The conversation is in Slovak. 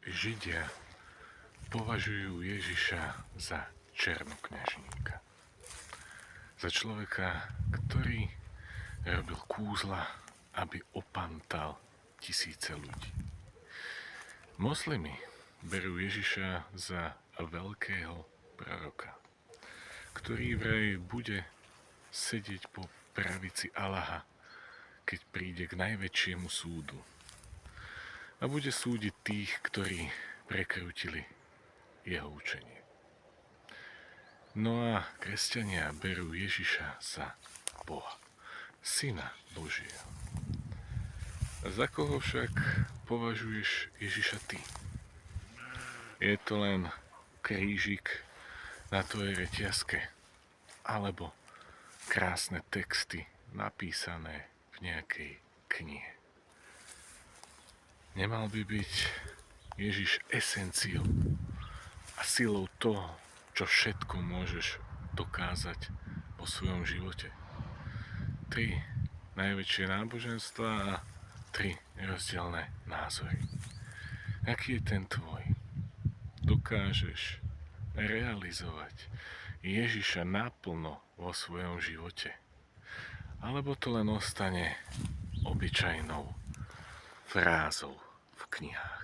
Židia považujú Ježiša za černokňažníka. Za človeka, ktorý robil kúzla, aby opantal tisíce ľudí. Moslimi berú Ježiša za veľkého proroka, ktorý vraj bude sedieť po pravici Allaha, keď príde k najväčšiemu súdu. A bude súdiť tých, ktorí prekrútili jeho učenie. No a kresťania berú Ježiša za Boha, Syna Božieho. A za koho však považuješ Ježiša ty? Je to len krížik na tvojej reťazke, alebo krásne texty napísané v nejakej knihe? Nemal by byť Ježiš esenciou a silou toho, čo všetko môžeš dokázať po svojom živote? 3 najväčšie náboženstva a 3 rozdielne názory. Aký je ten tvoj? Dokážeš realizovať Ježiša naplno vo svojom živote? Alebo to len ostane obyčajnou frázou v knihách?